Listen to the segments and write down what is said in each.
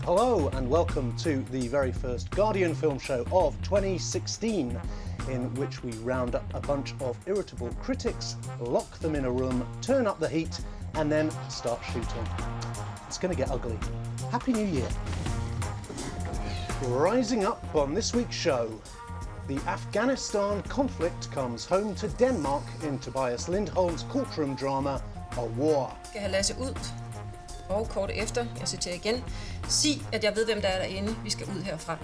Hello and welcome to the very first Guardian film show of 2016, in which we round up a bunch of irritable critics, lock them in a room, turn up the heat, and then start shooting. It's going to get ugly. Happy New Year. Rising up on this week's show, the Afghanistan-conflict comes home to Denmark in Tobias Lindholm's courtroom drama, A War. Skal have Lasse ud, og kort efter, jeg citerer igen, sig, at jeg ved, hvem der er derinde, vi skal ud herfra.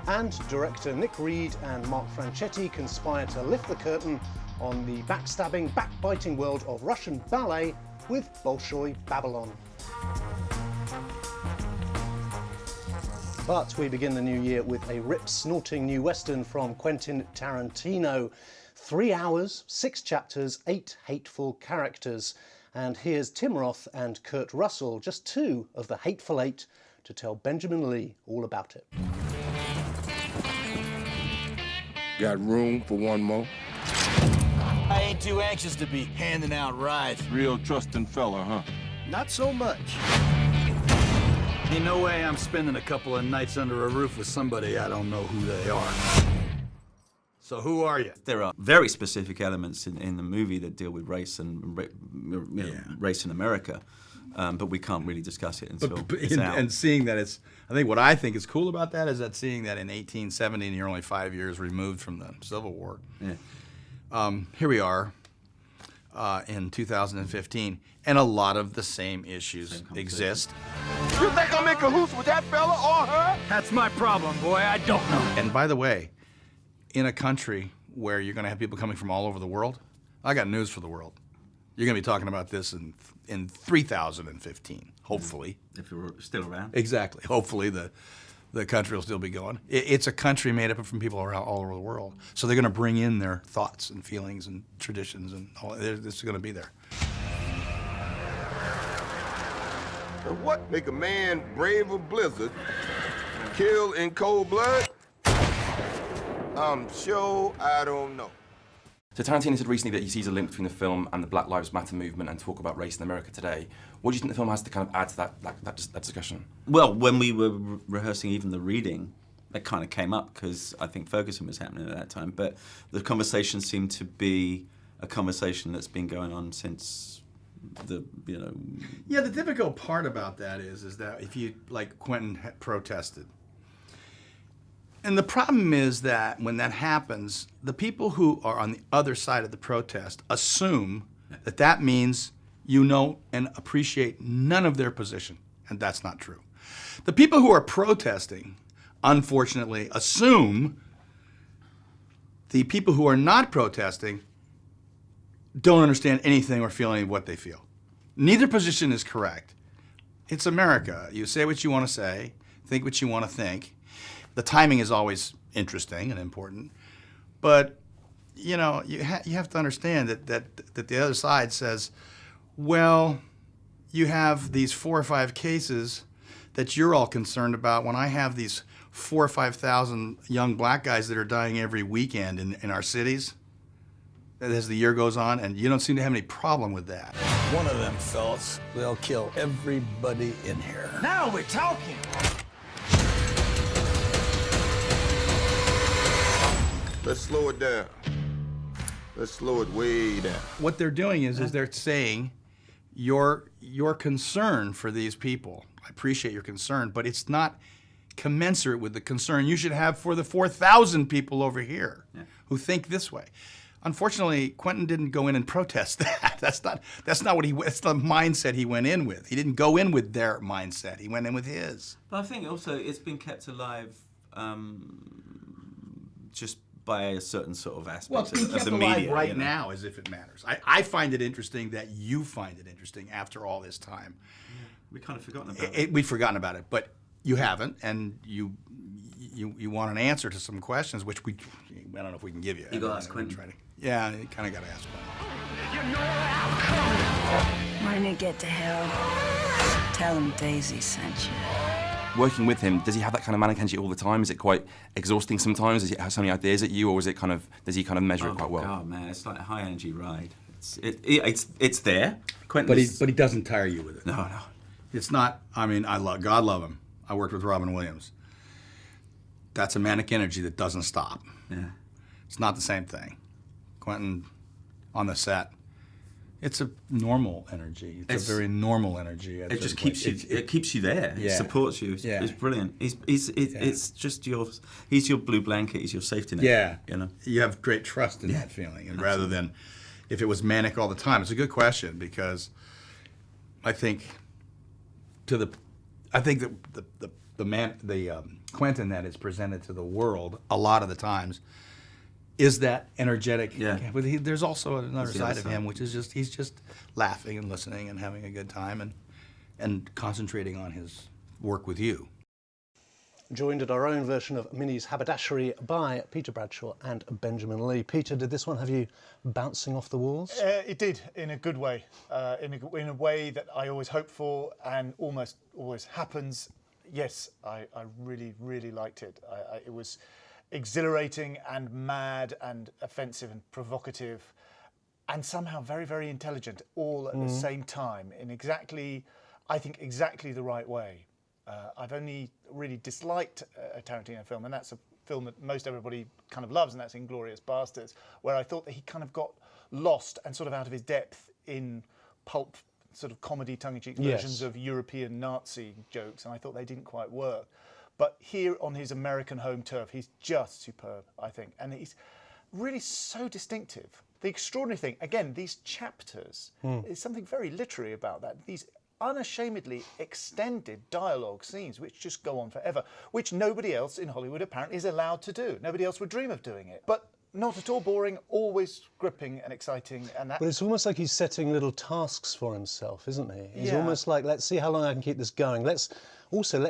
And director Nick Reed and Mark Franchetti conspire to lift the curtain on the backstabbing, backbiting world of Russian ballet with Bolshoi Babylon. But we begin the new year with a rip-snorting new western from Quentin Tarantino. 3 hours, 6 chapters, 8 hateful characters. And here's Tim Roth and Kurt Russell, just 2 of the Hateful Eight, to tell Benjamin Lee all about it. Got room for one more? I ain't too anxious to be handing out rides. Real trusting fella, huh? Not so much. Ain't no way I'm spending a couple of nights under a roof with somebody I don't know who they are. So who are you? There are very specific elements in the movie that deal with race and race in America, but we can't really discuss it until it's out. And seeing that I think what I think is cool about that is that seeing that in 1870, and you're only 5 years removed from the Civil War. Yeah. Here we are in 2015, and a lot of the same issues exist. You think I'm in cahoots with that fella or her? That's my problem, boy. I don't know. And by the way, in a country where you're going to have people coming from all over the world, I got news for the world. You're going to be talking about this in 3015, hopefully. If you're still around. Exactly. Hopefully the country will still be going. It's a country made up from people around all over the world. So they're going to bring in their thoughts and feelings and traditions, and all. This is going to be there. And what make a man brave a blizzard, kill in cold blood? I'm sure I don't know. So Tarantino said recently that he sees a link between the film and the Black Lives Matter movement and talk about race in America today. What do you think the film has to kind of add to that discussion? Well, when we were rehearsing even the reading, that kind of came up because I think Ferguson was happening at that time. But the conversation seemed to be a conversation that's been going on since Yeah, the difficult part about that is that if you, like Quentin protested, and the problem is that when that happens, the people who are on the other side of the protest assume that that means you know and appreciate none of their position, and that's not true. The people who are protesting, unfortunately, assume the people who are not protesting don't understand anything or feel any of what they feel. Neither position is correct. It's America. You say what you want to say, think what you want to think. The timing is always interesting and important, but you know you have to understand that the other side says, well, you have these 4 or 5 cases that you're all concerned about when I have these 4,000 or 5,000 young black guys that are dying every weekend in our cities as the year goes on, and you don't seem to have any problem with that. One of them fellas, they'll kill everybody in here. Now we're talking. Let's slow it down. Let's slow it way down. What they're doing is they're saying your concern for these people, I appreciate your concern, but it's not commensurate with the concern you should have for the 4,000 people over here who think this way. Unfortunately, Quentin didn't go in and protest that. That's not that's the mindset he went in with. He didn't go in with their mindset. He went in with his. But I think also it's been kept alive just by a certain sort of aspect of the media right now, as if it matters. I find it interesting that you find it interesting after all this time. Yeah, we've kind of forgotten about it. We've forgotten about it, but you haven't, and you want an answer to some questions, which I don't know if we can give you. You got to ask Quentin. Yeah, you kind of got to ask Quentin. When you get to hell, tell him Daisy sent you. Working with him, does he have that kind of manic energy all the time? Is it quite exhausting sometimes? Does he have so many ideas at you, or is it does he kind of measure it quite well? Oh man, it's like a high energy ride. It's there. But he doesn't tire you with it. No. It's not, I mean, God love him. I worked with Robin Williams. That's a manic energy that doesn't stop. Yeah. It's not the same thing. Quentin, on the set, it's a normal energy. It's a very normal energy. It just keeps you. It keeps you there. Yeah. It supports you. It's brilliant. It's just he's your blue blanket. He's your safety net. Yeah. You know. You have great trust in that feeling, and rather than if it was manic all the time. It's a good question because I think that the Quentin that is presented to the world a lot of the times is that energetic. Yeah. But there's also another the side other of him, which is he's just laughing and listening and having a good time and concentrating on his work with you. Joined at our own version of Minnie's Haberdashery by Peter Bradshaw and Benjamin Lee. Peter, did this one have you bouncing off the walls? It did, in a good way, in a way that I always hope for and almost always happens. Yes, I really, really liked it. It was exhilarating and mad and offensive and provocative and somehow very, very intelligent all at the same time in exactly the right way. I've only really disliked a Tarantino film, and that's a film that most everybody kind of loves, and that's Inglourious Basterds, where I thought that he kind of got lost and sort of out of his depth in pulp sort of comedy tongue-in-cheek versions of European Nazi jokes, and I thought they didn't quite work. But here on his American home turf, he's just superb, I think. And he's really so distinctive. The extraordinary thing, again, these chapters, there's something very literary about that. These unashamedly extended dialogue scenes which just go on forever, which nobody else in Hollywood apparently is allowed to do. Nobody else would dream of doing it. But not at all boring, always gripping and exciting. And that. But it's almost like he's setting little tasks for himself, isn't he? He's almost like, let's see how long I can keep this going. Let's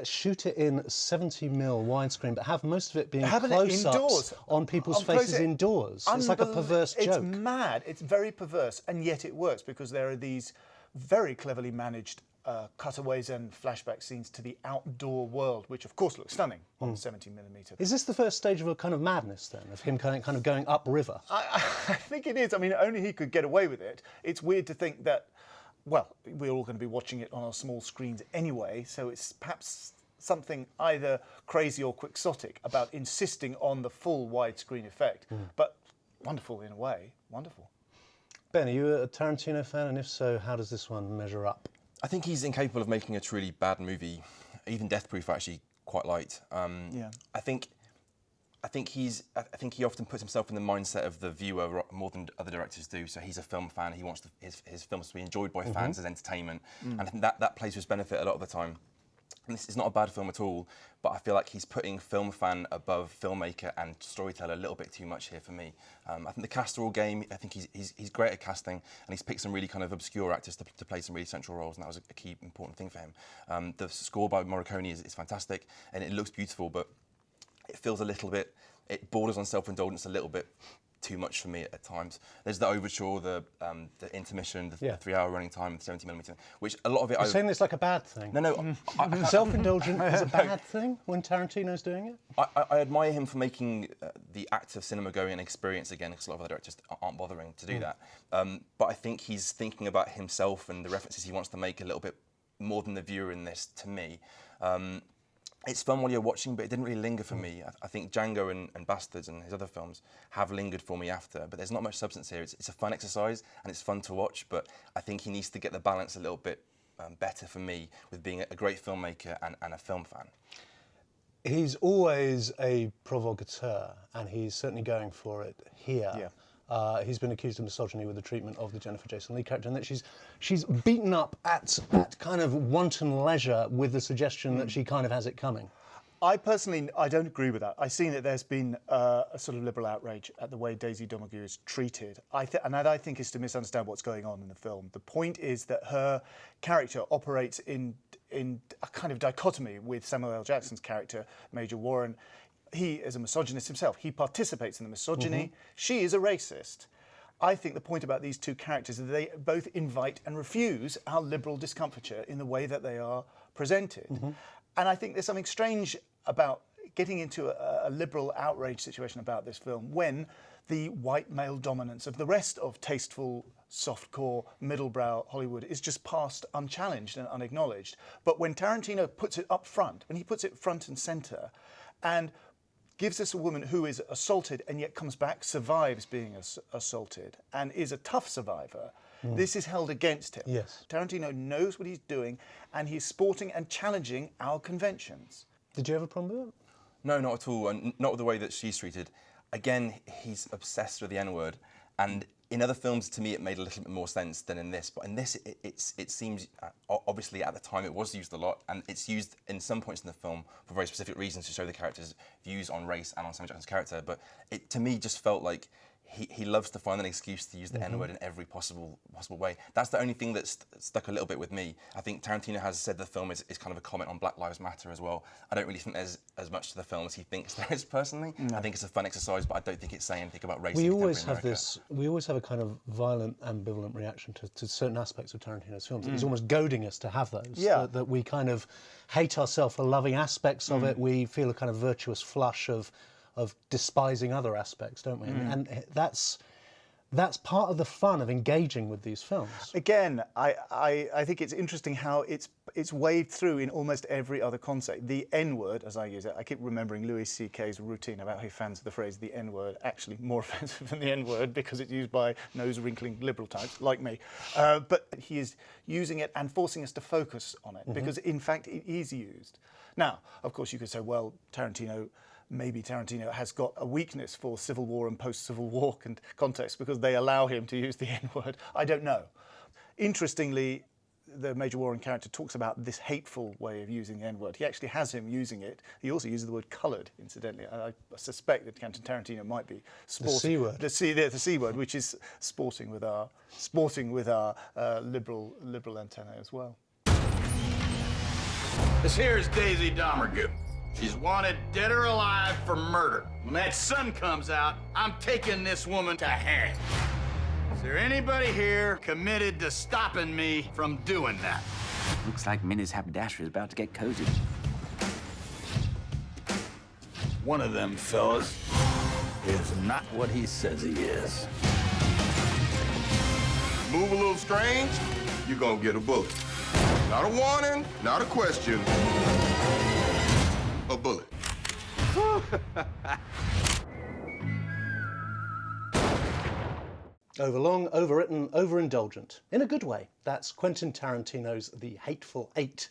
shoot it in 70mm widescreen, but have most of it being close-ups on people's faces indoors. It's like a perverse joke. It's mad. It's very perverse, and yet it works because there are these very cleverly managed cutaways and flashback scenes to the outdoor world, which of course looks stunning on 70mm. Is this the first stage of a kind of madness then, of him kind of going upriver? I think it is. I mean, only he could get away with it. It's weird to think that, well, we're all going to be watching it on our small screens anyway, so it's perhaps something either crazy or quixotic about insisting on the full widescreen effect, but wonderful in a way, wonderful. Ben, are you a Tarantino fan, and if so, how does this one measure up? I think he's incapable of making a truly bad movie. Even Death Proof I actually quite liked. I think he often puts himself in the mindset of the viewer more than other directors do. So he's a film fan. He wants his films to be enjoyed by fans as entertainment, and I think that plays to his benefit a lot of the time. And this is not a bad film at all, but I feel like he's putting film fan above filmmaker and storyteller a little bit too much here for me. I think the cast are all game. I think he's great at casting, and he's picked some really kind of obscure actors to play some really central roles, and that was a key important thing for him. The score by Morricone is fantastic, and it looks beautiful, but it feels a little bit, it borders on self-indulgence a little bit too much for me at times. There's the overture, the intermission, the 3-hour running time, the 70mm, which a lot of it... You're saying this like a bad thing? No. Self-indulgent is a bad thing when Tarantino's doing it? I admire him for making the act of cinema going an experience again, because a lot of other directors aren't bothering to do that. But I think he's thinking about himself and the references he wants to make a little bit more than the viewer in this, to me. It's fun while you're watching, but it didn't really linger for me. I think Django and Bastards and his other films have lingered for me after, but there's not much substance here. It's a fun exercise, and it's fun to watch, but I think he needs to get the balance a little bit better for me with being a great filmmaker and a film fan. He's always a provocateur, and he's certainly going for it here. Yeah. He's been accused of misogyny with the treatment of the Jennifer Jason Leigh character, and that she's beaten up at kind of wanton leisure with the suggestion that she kind of has it coming. I personally, I don't agree with that. I see that there's been a sort of liberal outrage at the way Daisy Domergue is treated. And that, I think, is to misunderstand what's going on in the film. The point is that her character operates in a kind of dichotomy with Samuel L. Jackson's character, Major Warren. He is a misogynist himself. He participates in the misogyny. She is a racist. I think the point about these two characters is that they both invite and refuse our liberal discomfiture in the way that they are presented. And I think there's something strange about getting into a liberal outrage situation about this film when the white male dominance of the rest of tasteful, softcore, middlebrow Hollywood is just passed unchallenged and unacknowledged. But when Tarantino puts it up front, when he puts it front and center, and gives us a woman who is assaulted and yet comes back, survives being assaulted, and is a tough survivor, this is held against him. Yes. Tarantino knows what he's doing, and he's sporting and challenging our conventions. Did you have a problem with it? No, not at all, and not with the way that she's treated. Again, he's obsessed with the N-word, and in other films, to me, it made a little bit more sense than in this. But in this, it seems, obviously at the time it was used a lot, and it's used in some points in the film for very specific reasons to show the character's views on race and on Samuel Jackson's character. But it, to me, just felt like he loves to find an excuse to use the N-word in every possible way. That's the only thing that's stuck a little bit with me. I think Tarantino has said the film is kind of a comment on Black Lives Matter as well. I don't really think there's as much to the film as he thinks there is personally. No. I think it's a fun exercise, but I don't think it's saying anything about race. We always have a kind of violent, ambivalent reaction to certain aspects of Tarantino's films. He's almost goading us to have those. Yeah. That we kind of hate ourselves for loving aspects of it. We feel a kind of virtuous flush of despising other aspects, don't we? And that's part of the fun of engaging with these films. Again, I think it's interesting how it's waved through in almost every other concept. The N-word, as I use it, I keep remembering Louis C.K.'s routine about how he fans the phrase the N-word, actually more offensive than the N-word because it's used by nose-wrinkling liberal types like me. But he is using it and forcing us to focus on it because, in fact, it is used. Now, of course, you could say, well, maybe Tarantino has got a weakness for Civil War and post-Civil War context because they allow him to use the N-word. I don't know. Interestingly, the Major Warren character talks about this hateful way of using the N-word. He actually has him using it. He also uses the word coloured, incidentally. I suspect that Quentin Tarantino might be sporting the C word. The C word, which is sporting with our liberal antenna as well. This here is Daisy Domergue. She's wanted dead or alive for murder. When that sun comes out, I'm taking this woman to hang. Is there anybody here committed to stopping me from doing that? Looks like Minnie's haberdasher is about to get cozy. One of them fellas is not what he says he is. Move a little strange, you're gonna get a bullet. Not a warning, not a question. A bullet. Overlong, overwritten, overindulgent. In a good way. That's Quentin Tarantino's The Hateful Eight.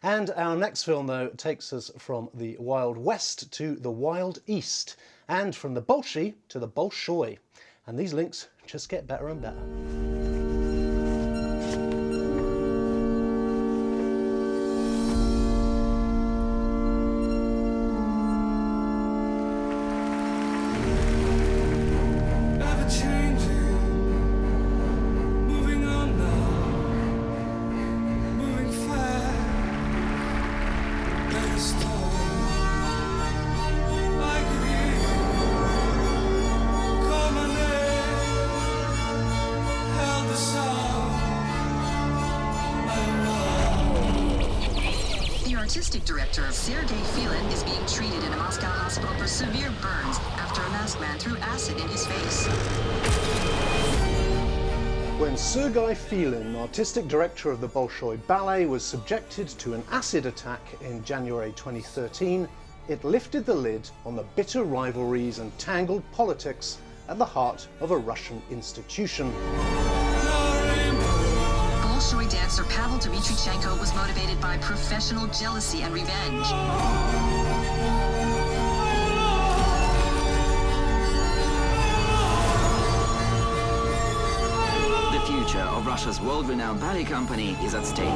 And our next film, though, takes us from the Wild West to the Wild East, and from the Bolshoi to the Bolshoi. And these links just get better and better. Artistic director Sergei Filin is being treated in a Moscow hospital for severe burns after a masked man threw acid in his face. When Sergei Filin, artistic director of the Bolshoi Ballet, was subjected to an acid attack in January 2013, it lifted the lid on the bitter rivalries and tangled politics at the heart of a Russian institution. Bolshoi dancer Pavel Dmitrichenko was motivated by professional jealousy and revenge. The future of Russia's world-renowned ballet company is at stake.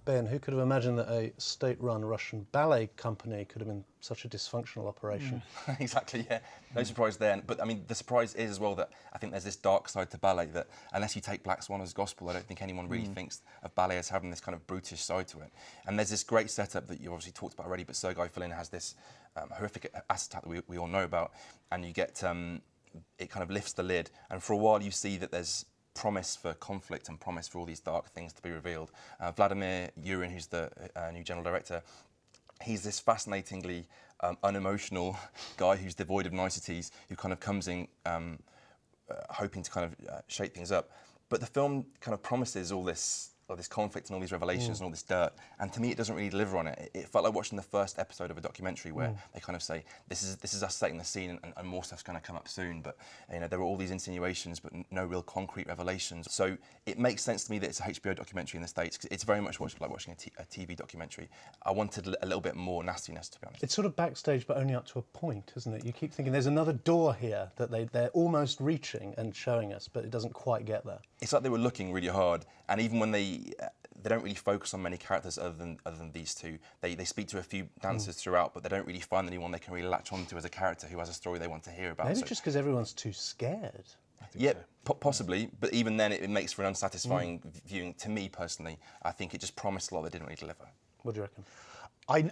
Ben, who could have imagined that a state-run Russian ballet company could have been such a dysfunctional operation? Exactly, yeah. No surprise there. But I mean, the surprise is as well that I think there's this dark side to ballet that unless you take Black Swan as gospel, I don't think anyone really thinks of ballet as having this kind of brutish side to it. And there's this great setup that you obviously talked about already, but Sergei Filin has this horrific acid attack that we all know about, and you get, it kind of lifts the lid, and for a while you see that there's promise for conflict and promise for all these dark things to be revealed. Vladimir Yurin, who's the new general director, he's this fascinatingly unemotional guy who's devoid of niceties, who kind of comes in hoping to kind of shake things up. But the film kind of promises all this conflict and all these revelations and all this dirt, and to me it doesn't really deliver on it. It felt like watching the first episode of a documentary where they kind of say this is us setting the scene and more stuff's going to come up soon, but you know, there were all these insinuations but no real concrete revelations. So it makes sense to me that it's a HBO documentary in the States, because it's very much like watching a TV documentary. I wanted a little bit more nastiness, to be honest. It's sort of backstage but only up to a point, isn't it? You keep thinking there's another door here that they're almost reaching and showing us, but it doesn't quite get there. It's like they were looking really hard, and even when they don't really focus on many characters other than these two. They speak to a few dancers throughout, but they don't really find anyone they can really latch onto as a character who has a story they want to hear about. Maybe just because everyone's too scared. Yeah, possibly, but even then it makes for an unsatisfying viewing. To me personally, I think it just promised a lot that didn't really deliver. What do you reckon?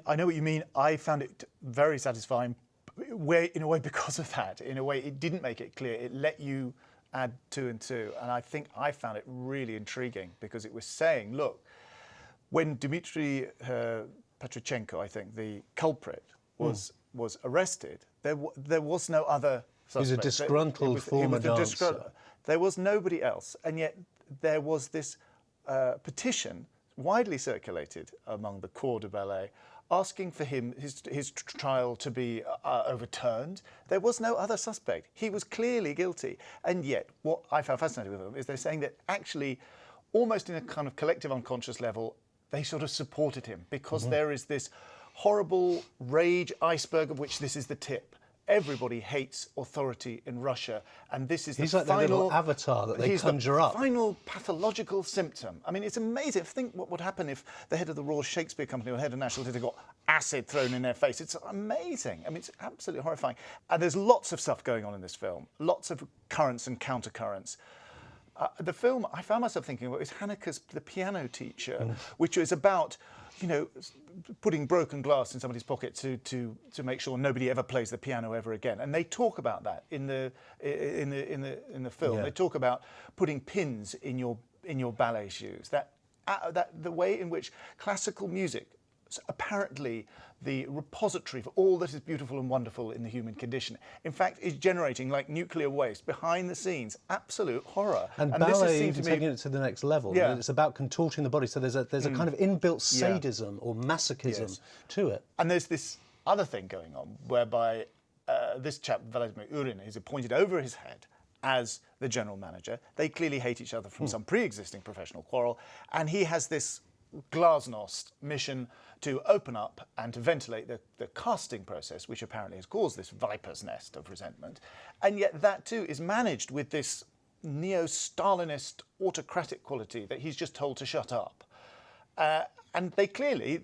I know what you mean. I found it very satisfying, in a way because of that. In a way, it didn't make it clear. It let you add 2 and 2, and I think I found it really intriguing because it was saying, look, when Dmitry Petrichenko, I think, the culprit, was arrested, there was no other suspect. He's a disgruntled former dancer. There was nobody else, and yet there was this petition widely circulated among the Corps de Ballet asking for his trial to be overturned. There was no other suspect. He was clearly guilty. And yet, what I found fascinating with them is they're saying that actually, almost in a kind of collective unconscious level, they sort of supported him because there is this horrible rage iceberg of which this is the tip. Everybody hates authority in Russia, and this is He's the like final the little avatar that they conjure up. Final pathological symptom. I mean, it's amazing. Think what would happen if the head of the Royal Shakespeare Company or the head of National Theatre got acid thrown in their face. It's amazing. I mean, it's absolutely horrifying. And there's lots of stuff going on in this film. Lots of currents and countercurrents. The film, I found myself thinking about, is Haneke's The Piano Teacher, which is about, you know, putting broken glass in somebody's pocket to make sure nobody ever plays the piano ever again. And they talk about that in the film. Yeah. They talk about putting pins in your ballet shoes. That the way in which classical music, apparently the repository for all that is beautiful and wonderful in the human condition, in fact, is generating, like nuclear waste, behind the scenes, absolute horror. And ballet even taking it to the next level. Yeah. It's about contorting the body, so there's a kind of inbuilt sadism or masochism to it. And there's this other thing going on, whereby this chap, Vladimir Yurin, is appointed over his head as the general manager. They clearly hate each other from some pre-existing professional quarrel, and he has this glasnost mission to open up and to ventilate the casting process, which apparently has caused this viper's nest of resentment. And yet that too is managed with this neo-Stalinist autocratic quality that he's just told to shut up. And they clearly,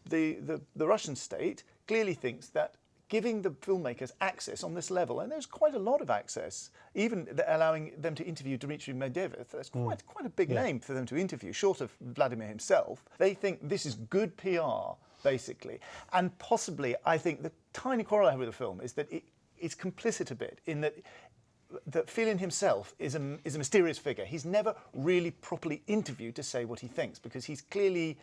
the Russian state clearly thinks that giving the filmmakers access on this level, and there's quite a lot of access, even allowing them to interview Dmitry Medvedev, that's quite a big name for them to interview, short of Vladimir himself. They think this is good PR, basically. And possibly, I think the tiny quarrel I have with the film is that it's complicit a bit in that Filin himself is a mysterious figure. He's never really properly interviewed to say what he thinks, because he's clearly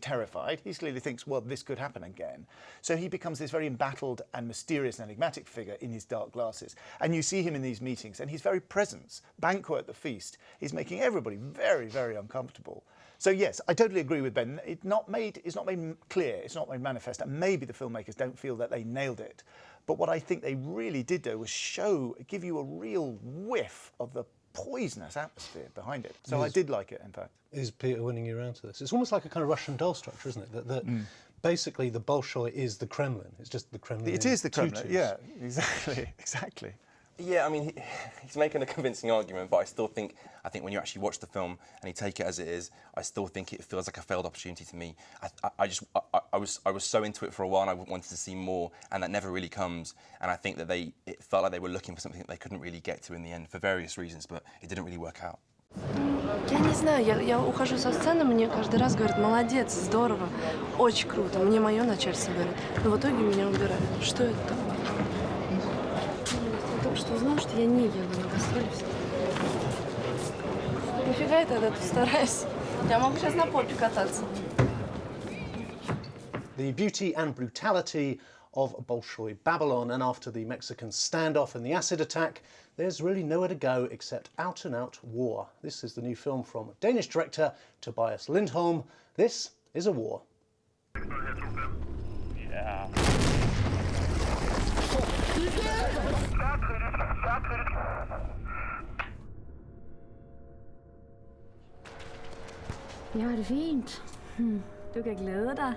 terrified. He clearly thinks, well, this could happen again. So he becomes this very embattled and mysterious and enigmatic figure in his dark glasses. And you see him in these meetings, and his very presence, banquet at the feast, is making everybody very, very uncomfortable. So yes, I totally agree with Ben. It's not made clear, it's not made manifest, and maybe the filmmakers don't feel that they nailed it. But what I think they really did do was give you a real whiff of the poisonous atmosphere behind it. So I did like it, in fact. Is Peter winning you around to this? It's almost like a kind of Russian doll structure, isn't it? That basically the Bolshoi is the Kremlin. It's just the Kremlin. It is the Kremlin, yeah, exactly. Yeah, I mean, he's making a convincing argument, but I think when you actually watch the film and you take it as it is, I still think it feels like a failed opportunity to me. I was so into it for a while, and I wanted to see more, and that never really comes. And I think that it felt like they were looking for something that they couldn't really get to in the end for various reasons, but it didn't really work out. Я не знаю, я ухожу со сцены, мне каждый раз говорят: молодец, здорово, очень круто. Мне мое начальство говорит, но в итоге меня убирают. Что это такое? Я только что узнала, что я не еду на гастроли. Нафига я тогда тут стараюсь? Я могу сейчас на попе кататься. The beauty and brutality of Bolshoi Babylon, and after the Mexican standoff and the acid attack, there's really nowhere to go except out-and-out war. This is the new film from Danish director Tobias Lindholm. This is a war. Yeah. Jeg har det fint. Du kan glæde dig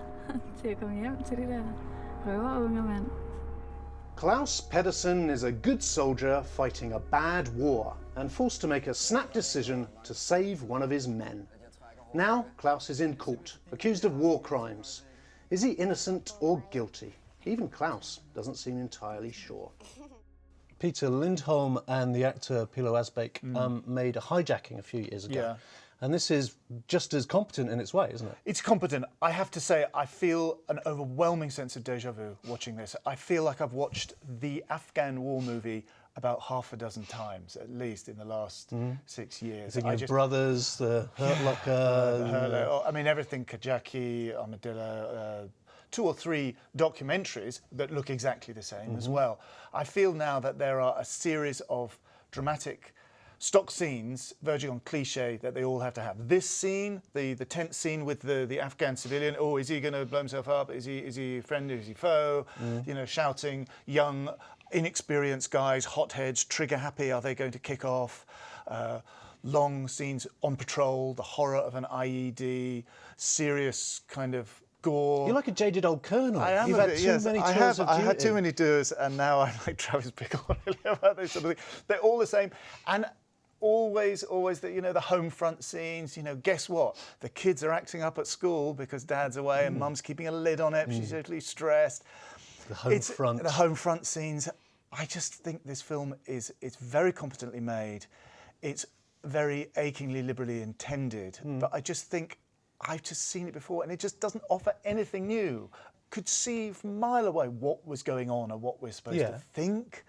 til at komme hjem til det der røverunge mand. Klaus Pedersen is a good soldier fighting a bad war and forced to make a snap decision to save one of his men. Now Klaus is in court, accused of war crimes. Is he innocent or guilty? Even Klaus doesn't seem entirely sure. Peter Lindholm and the actor Pilo Asbæk made a hijacking a few years ago. Yeah. And this is just as competent in its way, isn't it? It's competent. I have to say, I feel an overwhelming sense of déjà vu watching this. I feel like I've watched the Afghan war movie about half a dozen times, at least, in the last 6 years. Brothers, the Hurt Locker... I mean, everything, Kajaki, Armadillo, 2 or 3 documentaries that look exactly the same as well. I feel now that there are a series of dramatic stock scenes verging on cliche that they all have to have. This scene, the tense scene with the Afghan civilian, is he going to blow himself up? Is he a friend? Is he foe? You know, shouting, young, inexperienced guys, hotheads, trigger happy. Are they going to kick off? Long scenes on patrol, the horror of an IED, serious kind of gore. You're like a jaded old colonel. I am. You've had too many tours of duty. I had too many tours, and now I'm like Travis Bickle really about this sort of thing. They're all the same, and always the home front scenes. You know, guess what? The kids are acting up at school because dad's away and mum's keeping a lid on it. She's totally stressed. The home front scenes. I just think this film it's very competently made. It's very achingly liberally intended, but I just think I've just seen it before, and it just doesn't offer anything new. Could see from a mile away what was going on or what we're supposed to think.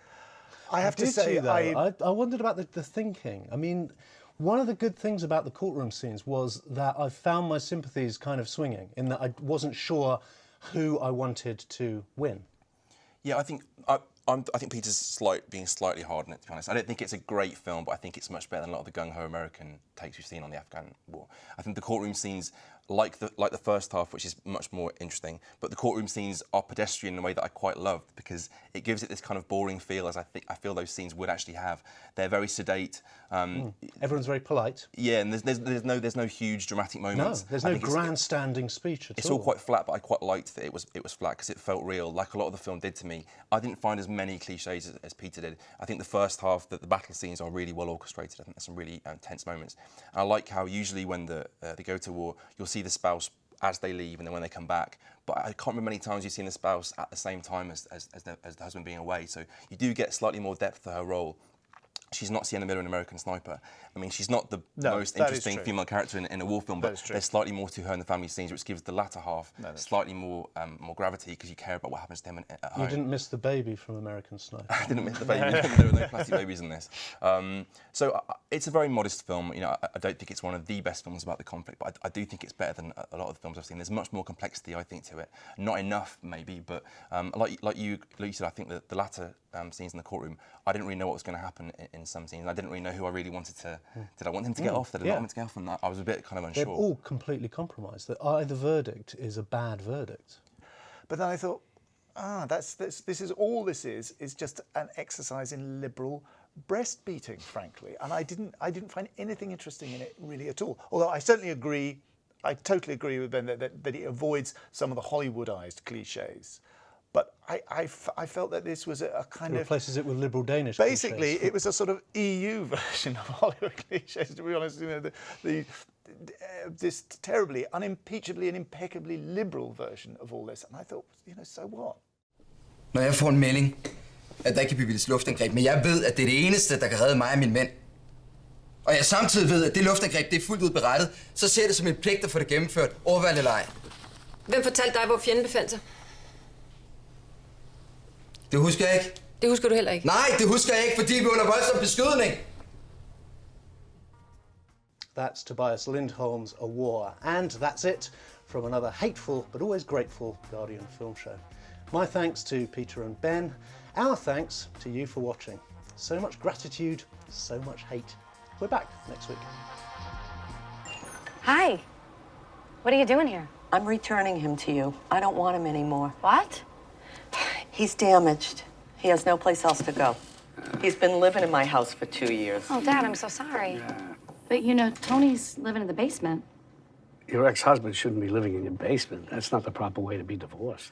I have to say, I wondered about the thinking. I mean, one of the good things about the courtroom scenes was that I found my sympathies kind of swinging, in that I wasn't sure who I wanted to win. Yeah, I think Peter's being slightly hard on it, to be honest. I don't think it's a great film, but I think it's much better than a lot of the gung-ho American takes we've seen on the Afghan war. I think the courtroom scenes, like the first half, which is much more interesting, but the courtroom scenes are pedestrian in a way that I quite loved, because it gives it this kind of boring feel, as I feel those scenes would actually have. They're very sedate. Everyone's very polite. Yeah, and there's no huge dramatic moments. No, there's no grandstanding speech at all. It's all quite flat, but I quite liked that it was flat because it felt real, like a lot of the film did to me. I didn't find as many cliches as Peter did. I think the first half, the battle scenes are really well orchestrated. I think there's some really tense moments. And I like how usually when they go to war, you'll see the spouse as they leave and then when they come back. But I can't remember many times you've seen the spouse at the same time as the husband being away. So you do get slightly more depth to her role. She's not Sienna Miller in American Sniper. I mean, she's not the most interesting female character in a war film, but there's slightly more to her in the family scenes, which gives the latter half slightly more gravity, because you care about what happens to them at home. You didn't miss the baby from American Sniper. I didn't miss the baby. There were no plastic babies in this. So it's a very modest film. You know, I don't think it's one of the best films about the conflict, but I do think it's better than a lot of the films I've seen. There's much more complexity, I think, to it. Not enough, maybe, but like you said, I think that the latter scenes in the courtroom, I didn't really know what was going to happen in some scenes. I didn't really know who I really wanted to. Did I want him to get off? Did I not want him to get off? And I was a bit kind of unsure. They're all completely compromised. That either verdict is a bad verdict. But then I thought, this is all this is just an exercise in liberal breast beating, frankly. And I didn't find anything interesting in it really at all. Although I certainly agree, I totally agree with Ben that it avoids some of the Hollywoodized cliches. But I felt that this was a kind of... Replaces it with liberal Danish Basically, cliches. it was a sort of EU version of Hollywood cliches, to be honest. You know, this terribly, unimpeachably and impeccably liberal version of all this. And I thought, you know, so what? Når jeg får en melding, at der ikke kan bevilges luftangreb, men jeg ved, at det er det eneste, der kan redde mig og mine mænd, og jeg samtidig ved, at det luftangreb, det er fuldt ud berettet, så ser jeg det som en pligt at få det gennemført, overvalgt eller ej. Hvem fortalte dig, hvor fjenden befandt sig? Det husker jeg ikke. Det husker du heller ikke? Nej, det husker jeg ikke, fordi vi er under voldsom beskydning. That's Tobias Lindholm's A War. And that's it from another hateful but always grateful Guardian film show. My thanks to Peter and Ben. Our thanks to you for watching. So much gratitude, so much hate. We're back next week. Hi. What are you doing here? I'm returning him to you. I don't want him anymore. What? He's damaged. He has no place else to go. He's been living in my house for 2 years. Oh, Dad, I'm so sorry. But, you know, Tony's living in the basement. Your ex-husband shouldn't be living in your basement. That's not the proper way to be divorced.